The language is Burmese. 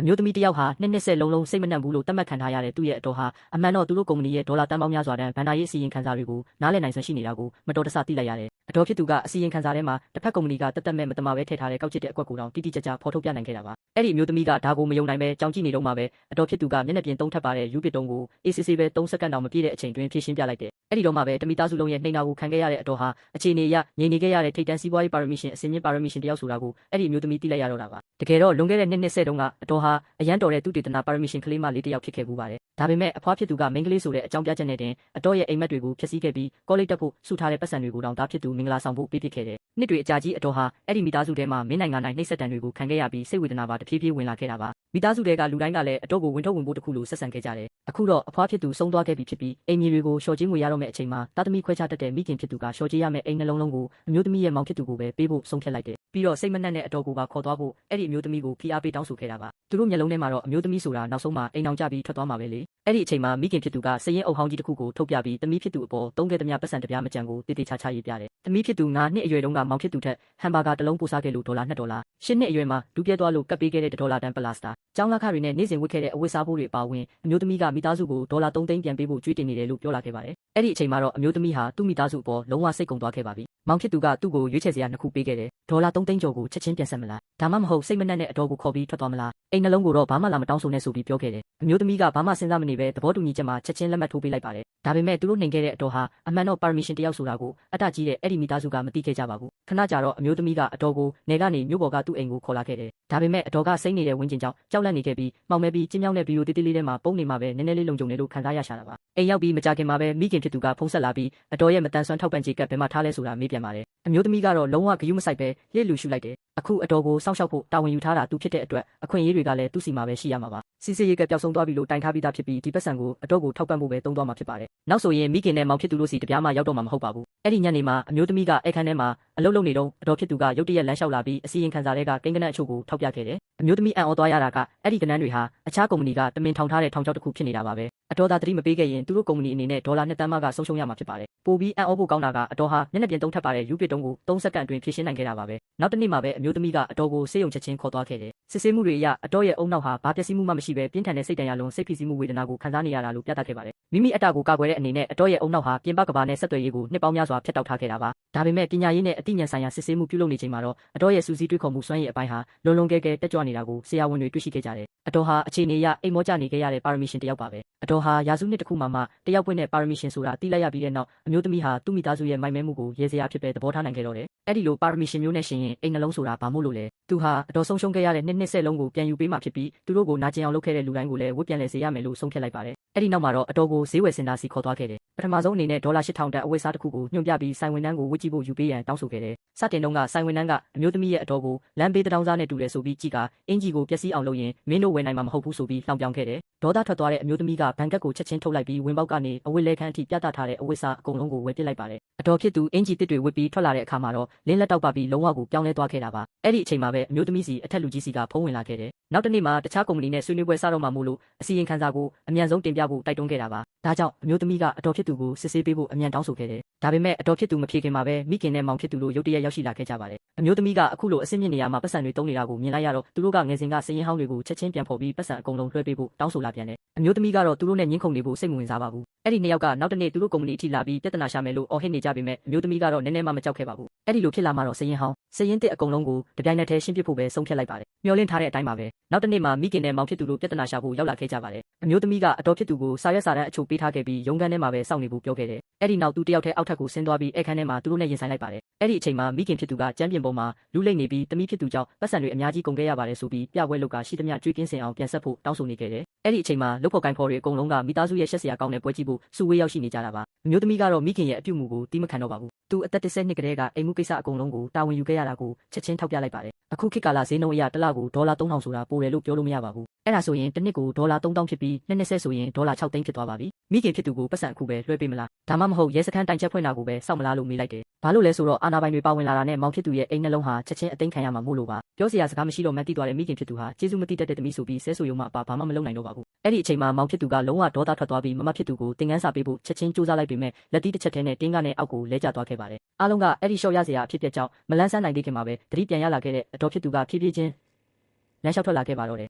မျိုးသမီးတစ်ယောက်ဟာနှစ်ဆက်လုံးစိတ်မနှံ့ဘူးလို့သတ်မှတ်ခံထားရတဲ့သူ့ရဲ့အတော်ဟာအမှန်တော့သူတို့ကုမ္ပဏီရဲ့ဒေါ်လာတန်ပေါင်းများစွာတန်ဘဏ္ဍာရေးအစီရင်ခံစာတွေကိုနားလည်နိုင်စွမ်းရှိနေတာကိုမတော်တဆသိလိုက်ရတယ်။အတော်ဖြစ်သူကအစီရင်ခံစာထဲမှာတစ်ဖက်ကုမ္ပဏီကတသက်မဲ့မတမာပဲထည့်ထားတဲ့ကောက်ချစ်တဲ့အကွက်ကိုတောင်တိတိကျကျဖော်ထုတ်ပြနိုင်ခဲ့တာပါ။အဲ့ဒီအမျိုးသမီးကဒါကိုမယုံနိုင်ပဲကြောင်ကြည့်နေတော့မှပဲအတော်ဖြစ်သူကမျက်နှာပြင်သုံးထပ်ပါတဲ့ယူပစ်တုံးကိုအေးစစ်စစ်ပဲ3စက္ကန့်တောင်မပြည့်တဲ့အချိန်တွင်ဖြည့်ရှင်းပြလိုက်တယ်။အဲ့ဒီတော့မှပဲတမိသားစုလုံးရဲ့နှိမ်နာကိုခံခဲ့ရတဲ့အတော်ဟာအခြေအနေအရငြိမ်နေခဲ့ရတဲ့ထိပ်တန်းစီးပွားရေးပါရမီရှင်အစင်မြင့်ပါရမီရှင်တယောက်ဆိုတာကိုအဲ့ဒီအမျိုးသမီးသိလိုက်ရတော့တာပါ။တကယ်တော့လွန်ခဲ့တဲ့နှစ်ဆက်တုန်းကအတော်ဟာအရန်တော်တဲ့သူတေသနာပါရမီရှင်ကလေးမလေးတစ်ယောက်ဖြစ်ခဲ့ဘူးပါတယ်။ဒါပေမဲ့အဖွားဖြစ်သူကမိန်းကလေးဆိုတဲ့အကြောင်းပြချက်နဲ့တင်အတော်ရဲ့အိမ်မက်တွေကိုဖျက်ဆီးခဲ့ပြီးကောလိပ်တက်ဖို့စုထားတဲ့ပတ်စံတွေကိုတောင်သားဖြစ်သူမင်္ဂလာဆောင်ဖို့ပေးပစ်ခဲ့တယ်။နှစ်တွေအကြာကြီးအတော်ဟာအဲ့ဒီမိသားစုထဲမှာမင်းနိုင်ငံနိုင်နှိပ်စက်တံတွေကိုခံခဲ့ရပြီးစိတ်ဝေဒနာပါတဖြည်းဖြည်းဝင်လာခဲ့တာပါ။မိသားစုတွေကလူတိုင်းကလည်းအတော်ကိုဝင်ထုတ်ဝင်ပို့တစ်ခုလိုဆက်ဆံခဲ့ကြတယ်။အခုတော့အဖွားဖြစ်သူဆုံးသွားခဲ့ပြီဖြစ်ပြီးအိမ်မြေတွေကိုလျှော်ကြေးငွေရတော့မယ့်အချိန်မှာတာသမီခွဲခြားတတ်တဲ့မိခင်ဖြစ်သူကလျှော်ကြေးရမယ့်အိမ်နှလုံးကိုအမျိုးသမီးရဲ့မောင်ဖြစ်သူကိုပဲပေးဖို့ဆုံးဖြတ်လိုက်တယ်။ပြီးတော့စိတ်မနှံ့တဲ့အတော်ကိုပါခေါ်သွားဖို့အဲ့ဒီအမျိုးသမီးကိုဖိအားပေးတောင်းဆိုခဲ့တာပါ။သူတို့မျက်လုံးထဲမှာတော့အမျိုးသမီးဆိုတာနောက်ဆုံးမှအိမ်အောင်ကြပြီးထွက်သွားမှာပဲလေ။အဲ့ဒီအချိန်မှာမိခင်ဖြစ်သူကစရင်အုပ်ဟောင်းကြီးတစ်ခုကိုထုတ်ပြပြီးသမီးဖြစ်သူအပေါ်သုံးခဲ့သမျှပတ်စံတပြားမကြံကိုတေးသေးချာချာရေးပြတယ်။သမီးဖြစ်သူ9နှစ်အရွယ်တုန်းကမောင်ဖြစ်သူထက်ဟမ်ဘာဂါတစ်လုံးပို့စားခဲ့လို့$2 10နှစ်အရွယ်မှာဒူးပြဲသွားလို့ကပ်ပေးခဲ့တဲ့$1တန်ပလာစတာကျောင်းလာခတွေနဲ့နေ့စဉ်ဝတ်ခဲ့တဲ့အဝတ်စားဖိုးတွေအပါအဝင်အမျိုးသမီးကမိသားစုကို$3သိန်းပြန်ပေးဖို့ကြွေးတင်နေတယ်လို့ပြောလာခဲ့ပါတယ်။အဲ့ဒီအချိန်မှာတော့အမျိုးသမီးဟာသူ့မိသားစုအပေါ်လုံးဝစိတ်ကုန်သွားခဲ့ပါပြီ။မောင်ဖြစ်သူကသူ့ကိုရွေးချယ်စရာ2ခုပေးခဲ့တယ်။$3သိန်းကျော်ကိုချက်ချင်းပြန်ဆက်မလား။ဒါမှမဟုတ်စိတ်မနှံ့တဲ့အတော်ကိုခေါ်ပြီးထွက်သွားမလား။အိမ်နှလုံးကိုတော့ဘာမှလာမတောင်းဆိုနဲ့ဆိုပြီးပြောခဲ့တယ်။အမျိုးသမီးကဘာမှစဉ်းစားမနေပဲသဘောတူညီချက်မှာချက်ချင်းလက်မှတ်ထိုးပေးလိုက်ပါတယ်။ဒါပေမဲ့သူတို့နှိမ်ခဲ့တဲ့အတော်ဟာအမှန်တော့ပါရမီရှင်တယောက်ဆိုတာကိုအတကြီးတဲ့အဲ့ဒီမိသားစုကမသိခဲ့ကြပါဘူး။ခဏကြာတော့အမျိုးသမီးကအတော်ကိုနေကနေမြို့ပေါ်ကသူ့အိမ်ကိုခေါ်လာခဲ့တယ်။ဒါပေမဲ့အတော်ကစိတ်နေတဲ့ဝင်းကျင်ကြောင့်ကြောက်လန့်နေခဲ့ပြီးမှောင်မဲပြီးကျင်းမြောင်းတဲ့ဗီဒီယိုတေးသေးလေးထဲမှာပုံနေမှာပဲနည်းနည်းလေးလုံခြုံနေလို့ခံစားရရှာတာပါ။အိမ်ရောက်ပြီးမကြခင်မှာပဲမိခင်ဖြစ်သူကဖုန်းဆက်လာပြီးအတော်ရဲ့မတန်ဆွမ်းထောက်ပံ့ကြေးကပ်ဘယ်မှာထားလဲဆိုတာမေးပြန်ပါတယ်။အမျိုးသမီးကတော့လုံးဝဂရုမစိုက်ပဲလစ်လူရှုလိုက်တယ်။အခုအတော်ကိုစောင့်ရှောက်ဖို့တာဝန်ယူထားတာသူဖြစ်တဲ့အတွက်အခွင့်အရေးတွေကလည်းသူ့စီမှာပဲရှိရမှာပါ။စီစီရေးကပျောက်ဆုံးသွားပြီလို့တိုင်ထားပြီးသားဖြစ်ပြီးဒီပတ်စံကိုအတော်ကိုထောက်ပံ့ဖို့ပဲသုံးသွားမှာဖြစ်ပါတယ်။နောက်ဆိုရင်မိခင်နဲ့မောင်ဖြစ်သူတို့စီတပြားမှရောက်တော့မှာမဟုတ်ပါဘူး။အဲ့ဒီညနေမှာအမျိုးသမီးကအခန်းထဲမှာအလုပ်လုပ်နေတော့အတော်ဖြစ်သူကရုတ်တရက်လမ်းလျှောက်လာပြီးအစီရင်ခံစာတွေကကိန်းဂဏန်းအချို့ကိုထောက်ပြခဲ့တယ်။အမျိုးသမီးအံ့ဩသွားရတာကအဲ့ဒီကဏန်းတွေဟာအခြားကုမ္ပဏီကတမင်ထောင်ထားတဲ့ထောင်ချောက်တစ်ခုဖြစ်နေတာပါပဲ။အတော်သာသတိမပေးခဲ့ရင်သူတို့ကုမ္ပဏီအနေနဲ့$2 သန်းမှကဆုံးရှုံးရမှာဖြစ်ပါတယ်။ပိုပြီးအံ့ဩဖို့ကောင်းတာကအတော်ဟာမျက်နှာပြင်သုံးထပ်ပါတဲ့ယူပစ်တုံးကို3စက္ကန့်အတွင်းဖြည့်ရှင်းနိုင်ခဲ့တာပါပဲ။နောက်တစ်နေ့မှာပဲအမျိုးသမီးကအတော်ကိုစေးရုံချက်ချင်းခေါ်သွားခဲ့တယ်။စစ်ဆေးမှုတွေအရအတော်ရဲ့အုံနောက်ဟာဘာပျက်စီးမှုမှမရှိပဲပြင်းထန်တဲ့စိတ်ဒဏ်ရာလွန်စိတ်ဖိစီးမှုဝေဒနာကိုခံစားနေရတာလို့ပြသခဲ့ပါတယ်။မိမိအတ္တကိုကာကွယ်တဲ့အနေနဲ့အတော်ရဲ့အုံနောက်ဟာပြင်ပကဘာနဲ့ဆက်သွယ်ရေးကိုနှစ်ပေါင်းများစွာဖျက်တောက်ထားခဲ့တာပါ။ဒါပေမဲ့ပညာရေးနဲ့အသိဉာဏ်ဆိုင်ရာစစ်ဆေးမှုပြုလုပ်နေချိန်မှာတော့အတော်ရဲ့စူးစီးတွေးခေါ်မှုစွမ်းရည်အပိုင်းဟာလွန်ကဲတက်ကြွနေတာကိုဆရာဝန်တွေတွေ့ရှိခဲ့ကြတယ်။အတော်ဟာအခြေအနေအရအိမ်မောကျနေခဲ့ရတဲ့ပါရမီရှင်တယောက်ပါပဲ။အတော်ဟာရာစုနှစ်တစ်ခုမှတယောက်ပွင့်တဲ့ပါရမီရှင်ဆိုတာသိလိုက်ရပြီးတဲ့နောက်အမျိုးသမီးဟာသူ့မိသားစုရဲ့မိုက်မဲမှုကိုရေစရာဖြစ်ပဲသဘောထားနိုင်ခဲ့တော့တယ်။အဲ့ဒီလိုပါရမီရှင်မျိုးနဲ့ရှင်ရင်အိမ်နှလုံးဆိုတာဘာမို့လို့လဲ။သူဟာအတော်ဆုံးရှုံးခဲ့ရတဲ့နှစ်ဆက်လုံးကိုပြန်ယူပေးမှဖြစ်ပြီးသူတို့ကိုနာကျင်အောင်လုပ်ခဲ့တဲ့လူတိုင်းကိုလည်းဝတ်ပြန်လဲစေရမယ်လို့ဆုံးဖြတ်လိုက်ပါတယ်။အဲ့ဒီနောက်မှာတော့အတော်ကိုဈေးဝယ်စင်တာစီခေါ်သွားခဲ့တယ်။ပထမဆုံးအနေနဲ့$8,000တန်အဝတ်စားတစ်ခုကိုညွှန်ပြပြီးဆိုင်ဝန်ထမ်းကိုဝတ်ကြည့်ဖို့ယူပေးရန်တောင်းဆိုခဲ့တယ်။စတင်တုန်းကဆိုင်ဝန်ထမ်းကအမျိုးသမီးရဲ့အတော်ကိုလမ်းဘေးတောင်စားနဲ့တူတယ်ဆိုပြီးကြည့်ကအင်ဂျီကိုပျက်စီးအောင်လုပ်ရင်မင်းတို့ဝယ်နိုင်မှာမဟုတ်ဘူးဆိုပြီးလှောင်ပြောင်ခဲ့တယ်။ဒေါသထွက်သွားတဲ့အမျိုးသမီးကဘန်ကတ်ကိုချက်ချင်းထုတ်လိုက်ပြီးဝင်ပေါက်ကနေအဝတ်လဲခန်းအထိပြသထားတဲ့အဝတ်စားအကုန်လုံးကိုဝယ်ပစ်လိုက်ပါတယ်။အတော်ဖြစ်သူအင်ဂျီတစ်တွေဝတ်ပြီးထွက်လာတဲ့အခါမှာတော့လင်းလက်တောက်ပပြီးလုံးဝကိုပြောင်းလဲသွားခဲ့တာပါ။အဲ့ဒီအချိန်မှာပဲအမျိုးသမီးစီအထက်လူကြီးစီကဖုန်းဝင်လာခဲ့တယ်။နောက်တစ်နေ့မှာတခြားကုမ္ပဏီနဲ့ဆွေးနွေးပွဲစတော့မှမို့လို့အစီရင်ခံစာကိုအမြန်ဆုံးတင်ပြဖို့တိုက်တွန်းခဲ့တာပါ။ဒါကြောင့်အမျိုးသမီးကအတော်ဖြစ်သူကိုစစ်ဆေးပေးဖို့အမြန်တောင်းဆိုခဲ့တယ်။ဒါပေမဲ့အတော်ဖြစ်သူမဖြေခင်မှာပဲမိခင်နဲ့မောင်ဖြစ်သူတို့ရုတ်တရက်ရောက်ရှိလာခဲ့ကြပါတယ်။အမျိုးသမီးကအခုလိုအဆင့်မြင့်နေရာမှာပတ်စံတွေတုံးနေတာကိုမြင်လိုက်ရတော့သူတို့ကငယ်စဉ်ကစရင်ဟောင်းတွေကိုချက်ချင်းပြန်ဖော်ပြီးပတ်စံအကုန်လုံးလွှဲပေးဖို့တောင်းဆိုလာပြန်တယ်။အမျိုးသမီးကတော့သူတို့နဲ့ညှင်းခုန်နေဖို့စိတ်မဝင်စားပါဘူး။အဲ့ဒီနှစ်ယောက်ကနောက်တစ်နေ့သူတို့ကုမ္ပဏီအထိလာပြီးပြဿနာရှာမယ်လို့အော်ဟစ်နေကြပေမဲ့အမျိုးသမီးကတော့နည်းနည်းမှမကြောက်ခဲ့ပါဘူး။အဲ့ဒီလိုဖြစ်လာမှတော့စရင်ဟောင်းစရင်တစ်အကုန်လုံးကိုတပြိုင်နက်တည်းရှင်းပစ်ဖို့ပဲဆုံးဖြတ်လိုက်ပါတယ်။မျှော်လင့်ထားတဲ့အတိုင်းပါပဲ။နောက်တစ်နေ့မှာမိခင်နဲ့မောင်ဖြစ်သူတို့ပြဿနာရှာဖို့ရောက်လာခဲ့ကြပါတယ်။အမျိုးသမီးကအတော်ဖြစ်သူကိုစာရွက်စာတမ်းအချို့ပေးထားခဲ့ပြီးရုံးခန်းထဲမှာပဲစောင့်နေဖို့ပြောခဲ့တယ်။အဲ့ဒီနောက်သူတယောက်တည်းအောက်ထပ်ကိုဆင်းသွားပြီးအခန်းထဲမှာသူတို့နဲ့ရင်ဆိုင်လိုက်ပါတယ်။အဲ့ဒီအချိန်မှာမိခင်ဖြစ်သူကကျမ်းပြင်ပေါ်မှာလူလိမ့်နေပြီးတမိဖြစ်သူကြောင့်ပတ်စံတွေအများကြီးကုန်ခဲ့ရပါတယ်ဆိုပြီးပြပွဲလုပ်ကရှိသမျှကြွေးကင်းစင်အောင်ပြန်ဆက်ဖို့တောင်းဆိုနေခဲ့တယ်။အဲ့ဒီအချိန်မှာလုပ်ဖို့ကိုင်ဖော်တွေအကုန်လုံးကမိသားစုရဲ့ရှက်စရာကောင်းတဲ့ပွဲကြည့်ဖို့စုဝေးရောက်ရှိနေကြတာပါ။အမျိုးသမီးကတော့မိခင်ရဲ့အပြုတ်မှုကိုတီးမခံတော့ပါဘူး။သူအသက်10နှစ်ကလေးကအိမ်မှုကိစ္စအကုန်လုံးကိုတာဝန်ယူခဲ့ရတာကိုချက်ချင်းထောက်ပြလိုက်ပါတယ်။အခုခေတ်ကာလဈေးနှုန်းအရတစ်လကို$3,000ဆိုတာပိုတယ်လို့ပြောလို့မရပါဘူး။အဲ့ဒါဆိုရင်တစ်နှစ်ကို$3,000ဖြစ်ပြီး20ဆိုရင်$6သိန်းဖြစ်သွားပါပြီ။မိခင်ဖြစ်သူကိုပတ်စံအခုပဲလွှဲပေးမလား။ဒါမှမဟုတ်ရဲစခန်းတိုင်ချက်ဖွင့်တာကိုပဲစောင့်မလားလို့မေးလိုက်တယ်။ဘာလို့လဲဆိုတော့အာဏာပိုင်တွေပါဝင်လာတာနဲ့မောင်ဖြစ်သူရဲ့အိမ်နှလုံးဟာချက်ချင်းအသိမ်းခံရမှာမို့လို့ပါ။ပြောစရာစကားမရှိတော့မှန်းသိသွားတဲ့မိခင်ဖြစ်သူဟာကျေးဇူးမသိတတ်တဲ့သမီးဆိုပြီးဆဲဆိုရုံမှဘာမှမလုပ်နိုင်တော့ပါဘူး။အဲ့ဒီအချိန်မှာမောင်ဖြစ်သူကလုံးဝဒေါသထွက်သွားပြီးမမဖြစ်သူကိုသင်ခန်းစာပေးဖို့ချက်ချင်းစူးစမ်းလိုက်ပေမဲ့လက်သီးတစ်ချက်ထဲနဲ့တင်းကနဲ့အောက်ကိုလဲကျသွားခဲ့ပါတယ်။အားလုံးကအဲ့ဒီရှော့ရစရာအဖြစ်အပျက်ကြောင့်မလန်းဆန်းနိုင်သေးခင်မှာပဲသတိပြန်ရလာခဲ့တဲ့အတော်ဖြစ်သူကဖြည်းဖြည်းချင်းလမ်းလျှောက်ထွက်လာခဲ့ပါတော့တယ်